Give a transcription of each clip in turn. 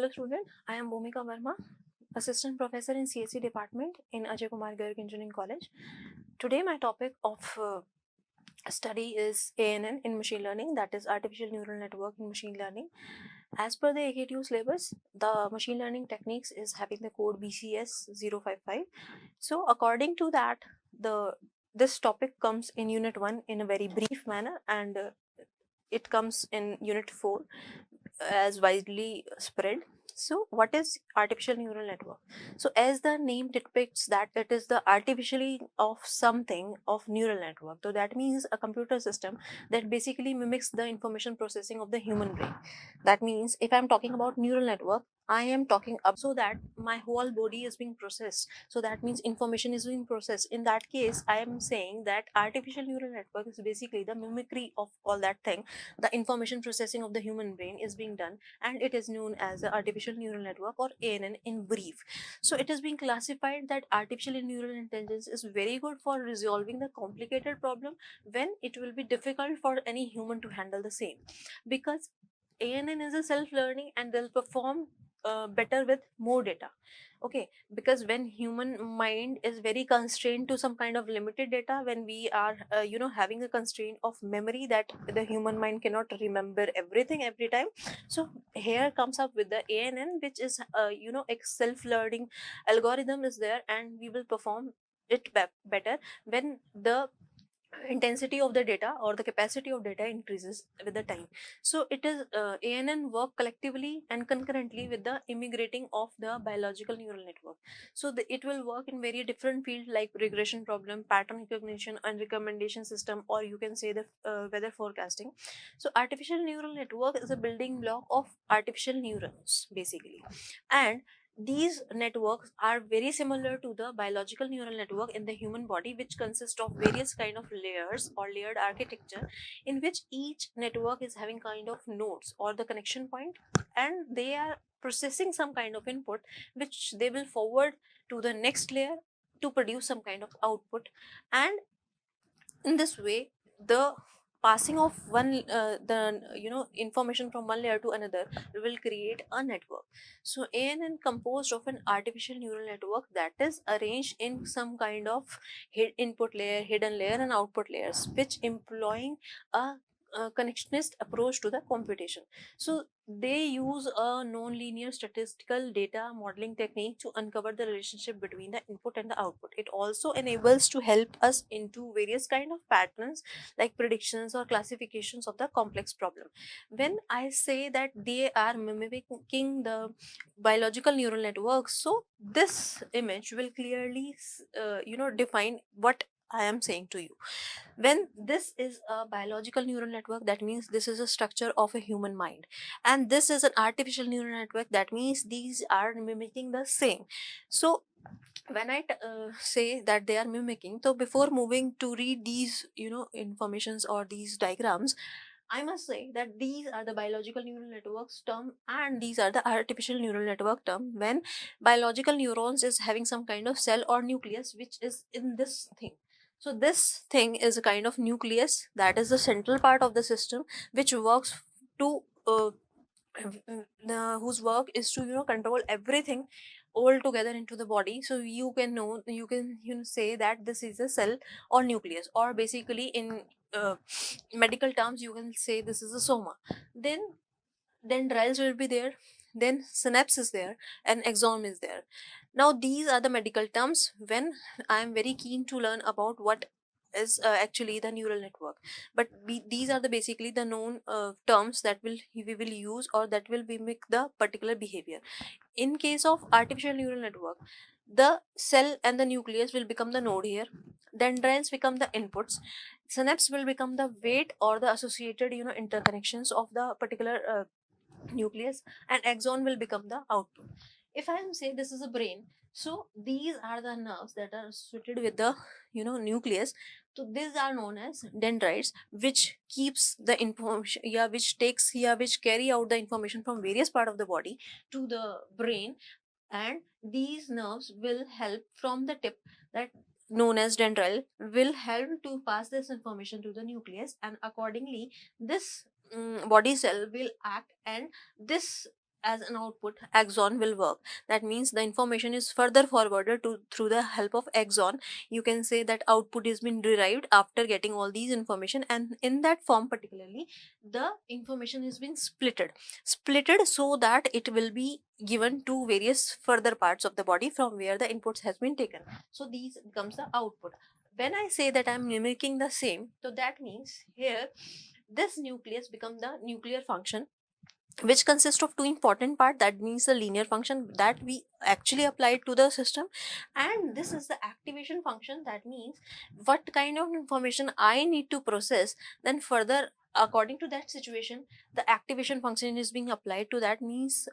Hello student, I am Bhumika Verma, Assistant Professor in CSE Department in Ajay Kumar Garg Engineering College. Today my topic of study is ANN in machine learning, that is Artificial Neural Network in machine learning. As per the AKTU syllabus, the machine learning techniques is having the code BCS 055. So according to that, this topic comes in Unit 1 in a very brief manner, and it comes in Unit 4 as widely spread. So what is artificial neural network? So as the name depicts that it is the artificially of something of neural network. So that means a computer system that basically mimics the information processing of the human brain. That means if I'm talking about neural network, I am talking up so that my whole body is being processed. So that means information is being processed. In that case, I am saying that artificial neural network is basically the mimicry of all that thing. The information processing of the human brain is being done, and it is known as the artificial neural network, or ANN in brief. So it is being classified that artificial neural intelligence is very good for resolving the complicated problem when it will be difficult for any human to handle the same, because ANN is a self-learning and they'll perform better with more data. Okay, because when human mind is very constrained to some kind of limited data, when we are having a constraint of memory that the human mind cannot remember everything every time. So here comes up with the ANN, which is a self-learning algorithm is there, and we will perform it better when the intensity of the data or the capacity of data increases with the time. So it is ANN work collectively and concurrently with the immigrating of the biological neural network. So it will work in very different fields like regression problem, pattern recognition, and recommendation system, or you can say the weather forecasting. So artificial neural network is a building block of artificial neurons basically, and these networks are very similar to the biological neural network in the human body, which consists of various kind of layers or layered architecture, in which each network is having kind of nodes or the connection point, and they are processing some kind of input which they will forward to the next layer to produce some kind of output. And in this way, the passing of the information from one layer to another will create a network. So ANN composed of an artificial neural network that is arranged in some kind of input layer, hidden layer, and output layers, which employing a connectionist approach to the computation. So they use a non-linear statistical data modeling technique to uncover the relationship between the input and the output. It also enables to help us into various kind of patterns like predictions or classifications of the complex problem. When I say that they are mimicking the biological neural network, so this image will clearly define what I am saying to you. When this is a biological neural network, that means this is a structure of a human mind, and this is an artificial neural network, that means these are mimicking the same. So when I say that they are mimicking, so before moving to read these informations or these diagrams, I must say that these are the biological neural networks term and these are the artificial neural network term. When biological neurons is having some kind of cell or nucleus which is in this thing. So this thing is a kind of nucleus that is the central part of the system, which works to whose work is to control everything all together into the body. So you can say that this is a cell or nucleus, or basically in medical terms you can say this is a soma. Then dendrites will be there, then synapse is there, and axon is there. Now these are the medical terms when I am very keen to learn about what is actually the neural network. But these are the basically the known terms that we will use or that will mimic the particular behavior. In case of artificial neural network, the cell and the nucleus will become the node here, dendrites become the inputs, synapse will become the weight or the associated interconnections of the particular nucleus, and axon will become the output. If I am say this is a brain, so these are the nerves that are associated with the nucleus. So these are known as dendrites, which keeps the information, which carry out the information from various part of the body to the brain. And these nerves will help from the tip, that known as dendril, will help to pass this information to the nucleus, and accordingly this body cell will act, and this as an output, axon will work. That means the information is further forwarded to through the help of axon. You can say that output is been derived after getting all these information, and in that form particularly the information is being splitted so that it will be given to various further parts of the body from where the inputs has been taken. So these becomes the output. When I say that I'm mimicking the same, so that means here this nucleus become the nuclear function, which consists of two important part. That means the linear function that we actually applied to the system, and this is the activation function. That means what kind of information I need to process, then further according to that situation the activation function is being applied to. That means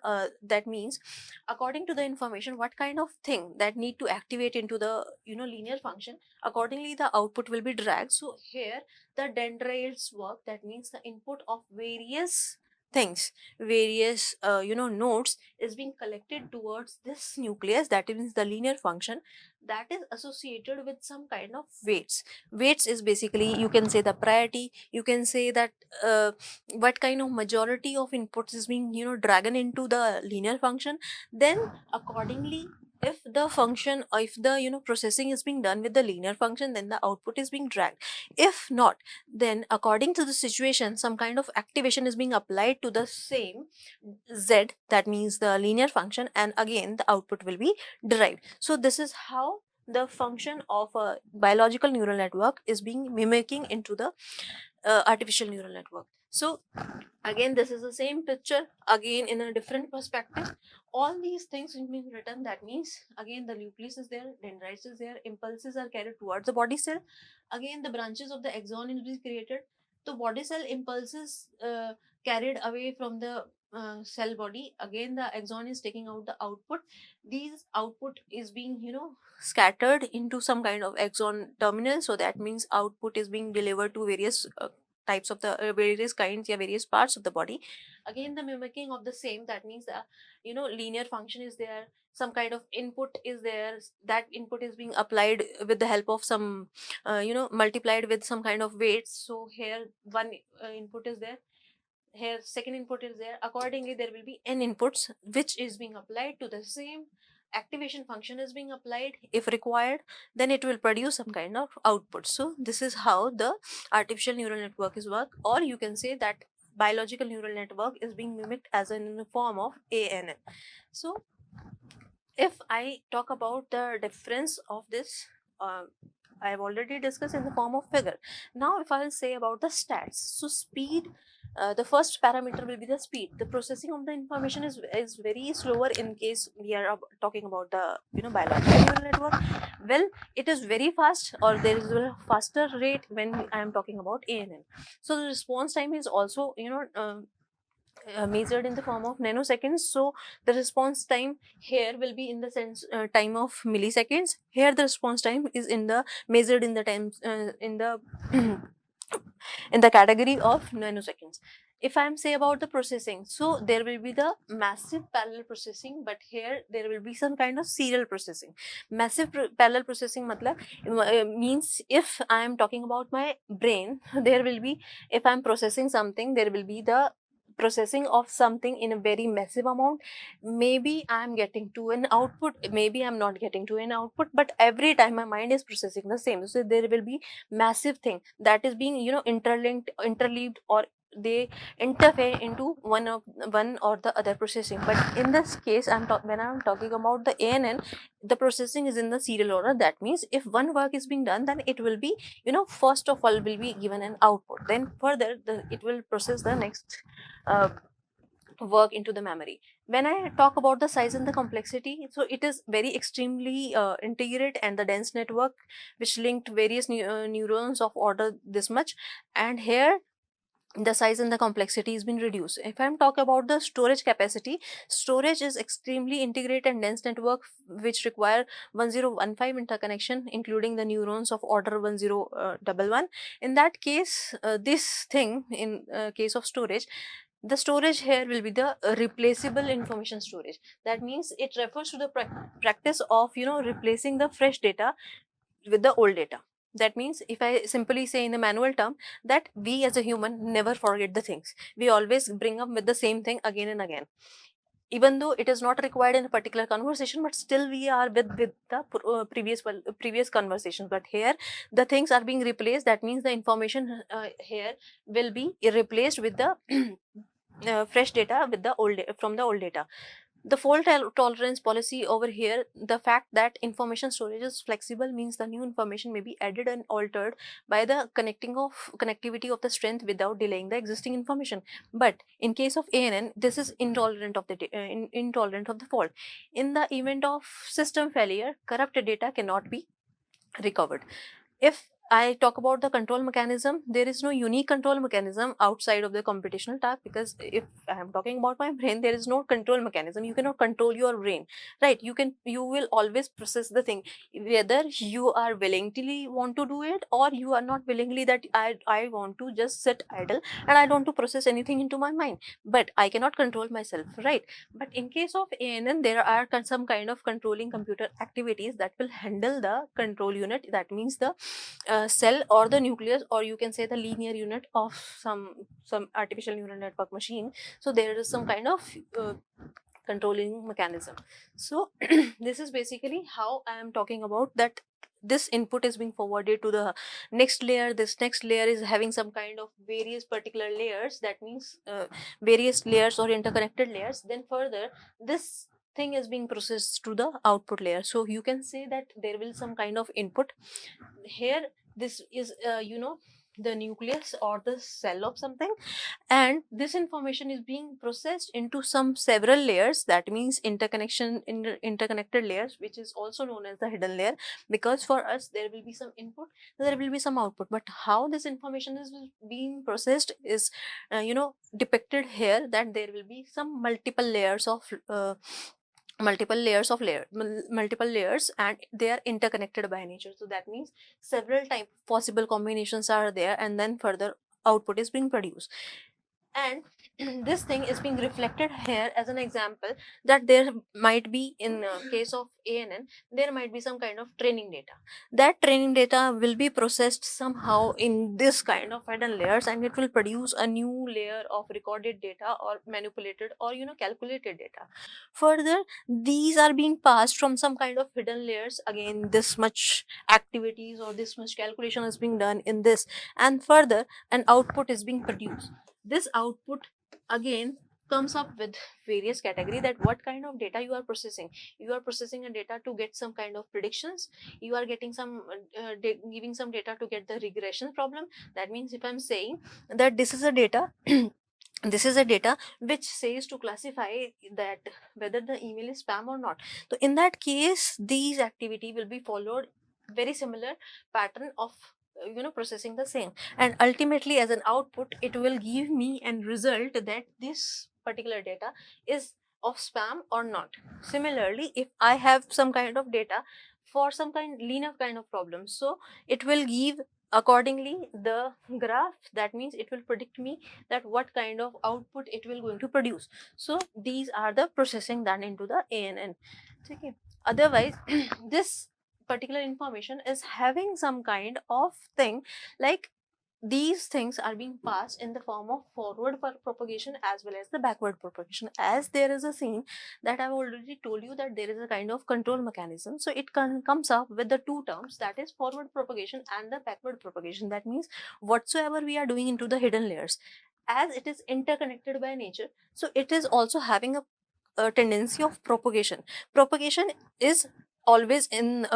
according to the information what kind of thing that need to activate into the linear function, accordingly the output will be dragged. So here the dendrites work. That means the input of various things, various nodes is being collected towards this nucleus. That means the linear function that is associated with some kind of weights is basically, you can say, the priority. You can say that what kind of majority of inputs is being dragged into the linear function. Then accordingly, if the function, or if the processing is being done with the linear function, then the output is being dragged. If not, then according to the situation some kind of activation is being applied to the same z, that means the linear function, and again the output will be derived. So this is how the function of a biological neural network is being mimicking into the artificial neural network. So again this is the same picture, again in a different perspective. All these things will be written. That means again the nucleus is there, dendrites is there, impulses are carried towards the body cell, again the branches of the axon will be created. The body cell impulses carried away from the cell body, again the axon is taking out the output. These output is being scattered into some kind of axon terminal. So that means output is being delivered to various types of the various kinds, yeah, various parts of the body. Again the mimicking of the same. That means the linear function is there, some kind of input is there, that input is being applied with the help of some multiplied with some kind of weights. So here one input is there, here second input is there, accordingly there will be n inputs which is being applied to the same. Activation function is being applied if required, then it will produce some kind of output. So this is how the artificial neural network is work, or you can say that biological neural network is being mimicked as in the form of ANN. So if I talk about the difference of this, I have already discussed in the form of figure. Now if I will say about the stats, so speed, the first parameter will be the speed. The processing of the information is very slower in case we are talking about the biological neural network. Well, it is very fast, or there is a faster rate when I am talking about ANN. So the response time is also measured in the form of nanoseconds. So the response time here will be in the sense time of milliseconds. Here the response time is in the measured in the times in the in the category of nanoseconds. If I am say about the processing, so there will be the massive parallel processing, but here there will be some kind of serial processing. Massive parallel processing matlab, means if I am talking about my brain, there will be, if I am processing something, there will be the processing of something in a very massive amount. Maybe I'm getting to an output, maybe I'm not getting to an output, but every time my mind is processing the same. So there will be massive thing that is being interlinked, interleaved, or they interfere into one or the other processing. But in this case when I'm talking about the ANN, the processing is in the serial order. That means if one work is being done, then it will be first of all will be given an output, then further it will process the next uh, work into the memory. When I talk about the size and the complexity, so it is very extremely integrated and the dense network which linked various neurons of order this much, and here the size and the complexity has been reduced. If I'm talking about the storage capacity, storage is extremely integrated and dense network which require 1015 interconnection, including the neurons of order 1011. In that case, this thing in case of storage, the storage here will be the replaceable information storage. That means it refers to the practice of replacing the fresh data with the old data. That means if I simply say in the manual term, that we as a human never forget the things, we always bring up with the same thing again and again. even though it is not required in a particular conversation, but still we are with the previous conversation. But here the things are being replaced. That means the information here will be replaced with the fresh data with the from the old data. The fault tolerance policy over here, the fact that information storage is flexible, means the new information may be added and altered by the connectivity of the strength without delaying the existing information. But in case of ANN, this is intolerant of the intolerant of the fault. In the event of system failure, corrupt data cannot be recovered. If I talk about the control mechanism, there is no unique control mechanism outside of the computational task, because if I am talking about my brain, there is no control mechanism. You cannot control your brain, right? You will always process the thing, whether you are willingly want to do it or you are not willingly, that I want to just sit idle and I don't want to process anything into my mind, but I cannot control myself, right? But in case of ANN, there are some kind of controlling computer activities that will handle the control unit. That means the cell or the nucleus, or you can say the linear unit of some artificial neural network machine. So there is some kind of controlling mechanism. So this is basically how I am talking about that this input is being forwarded to the next layer. This next layer is having some kind of various particular layers. That means various layers or interconnected layers. Then further, this thing is being processed to the output layer. So you can say that there will some kind of input here. This is the nucleus or the cell of something, and this information is being processed into some several layers. That means interconnected layers, which is also known as the hidden layer, because for us there will be some input, there will be some output, but how this information is being processed is depicted here, that there will be some multiple layers, and they are interconnected by nature. So that means several type possible combinations are there, and then further output is being produced. And this thing is being reflected here as an example, that there might be, in case of ANN, there might be some kind of training data. That training data will be processed somehow in this kind of hidden layers, and it will produce a new layer of recorded data or manipulated or calculated data. Further, these are being passed from some kind of hidden layers. Again, this much activities or this much calculation is being done in this, and further an output is being produced. This output again comes up with various category, that what kind of data you are processing. You are processing a data to get some kind of predictions. You are getting some giving some data to get the regression problem. That means if I'm saying that this is a data this is a data which says to classify that whether the email is spam or not. So in that case, these activity will be followed very similar pattern of processing the same, and ultimately as an output it will give me an result that this particular data is of spam or not. Similarly, if I have some kind of data for some kind linear kind of problem, so it will give accordingly the graph. That means it will predict me that what kind of output it will going to produce. So these are the processing done into the ANN. Okay. Otherwise this particular information is having some kind of thing, like these things are being passed in the form of forward propagation as well as the backward propagation. As there is a scene that I've already told you, that there is a kind of control mechanism, so it comes up with the two terms, that is forward propagation and the backward propagation. That means whatsoever we are doing into the hidden layers, as it is interconnected by nature, so it is also having a tendency of propagation. Propagation is always in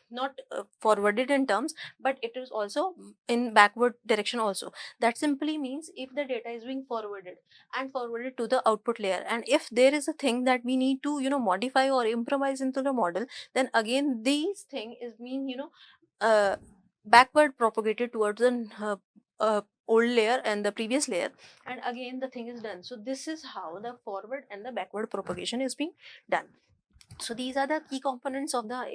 not forwarded in terms, but it is also in backward direction also. That simply means if the data is being forwarded to the output layer, and if there is a thing that we need to modify or improvise into the model, then again these thing is being uh, backward propagated towards the old layer and the previous layer, and again the thing is done. So this is how the forward and the backward propagation is being done. So these are the key components of the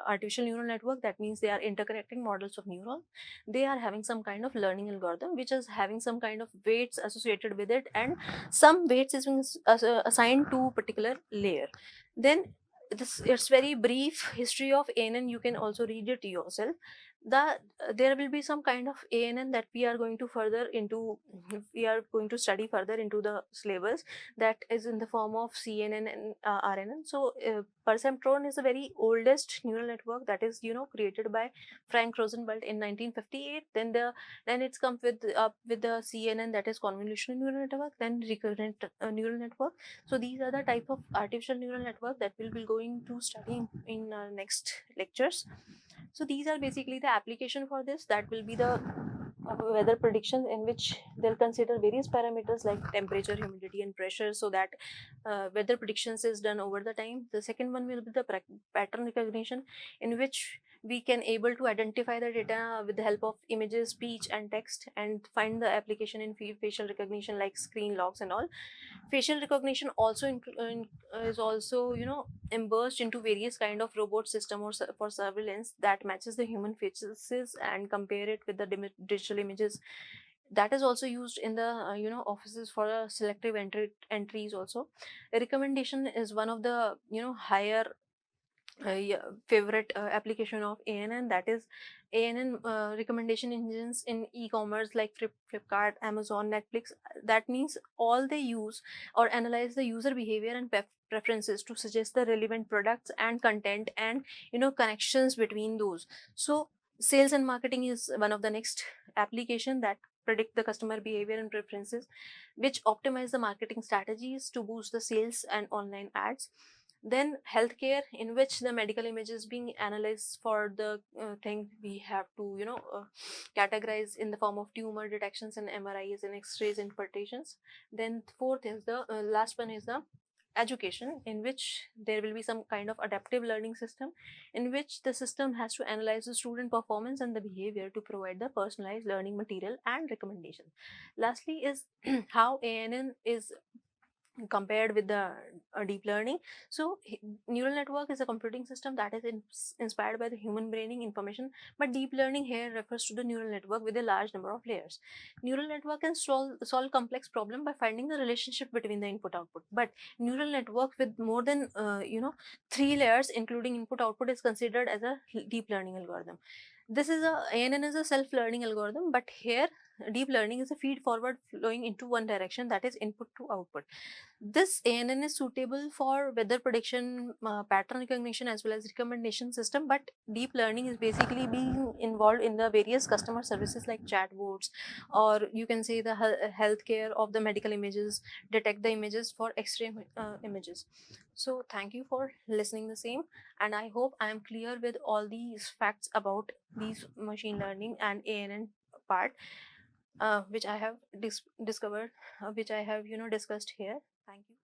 artificial neural network. That means they are interconnecting models of neurons. They are having some kind of learning algorithm which is having some kind of weights associated with it, and some weights is being assigned to particular layer. Then this, it's very brief history of ANN. You can also read it yourself. there will be some kind of ANN that we are going to study further into the syllabus, that is in the form of CNN and RNN. So perceptron is the very oldest neural network that is created by Frank Rosenwald in 1958. Then it's come with the CNN, that is convolutional neural network, then recurrent neural network. So these are the type of artificial neural network that we'll be going to study in next lectures. So these are basically the application for this. That will be the weather prediction, in which they'll consider various parameters like temperature, humidity, and pressure, so that weather predictions is done over the time. The second one will be the pattern recognition, in which we can able to identify the data with the help of images, speech, and text, and find the application in facial recognition like screen locks and all. Facial recognition also is also embarked into various kind of robot system or for surveillance that matches the human faces and compare it with the digital images. That is also used in the offices for selective entries also. A recommendation is one of the higher yeah, favorite application of ANN, that is ANN recommendation engines in e-commerce like Flipkart, Amazon, Netflix. That means all they use or analyze the user behavior and preferences to suggest the relevant products and content, and connections between those. So sales and marketing is one of the next application that predict the customer behavior and preferences, which optimize the marketing strategies to boost the sales and online ads. Then healthcare, in which the medical image is being analyzed for the thing we have to categorize in the form of tumor detections and MRIs and X-rays interpretations. Then fourth is the last one is the education, in which there will be some kind of adaptive learning system, in which the system has to analyze the student performance and the behavior to provide the personalized learning material and recommendation. Lastly is how ANN is compared with the deep learning. So neural network is a computing system that is inspired by the human braining information, but deep learning here refers to the neural network with a large number of layers. Neural network can solve complex problem by finding the relationship between the input output, but neural network with more than 3 layers including input output is considered as a deep learning algorithm. This is a ANN is a self-learning algorithm, but here deep learning is a feed forward flowing into one direction, that is input to output. This ANN is suitable for weather prediction, pattern recognition, as well as recommendation system. But deep learning is basically being involved in the various customer services like chatbots, or you can say the healthcare of the medical images, detect the images for X-ray images. So thank you for listening the same, and I hope I am clear with all these facts about these machine learning and ANN part, which I have discovered, which I have discussed here. Thank you.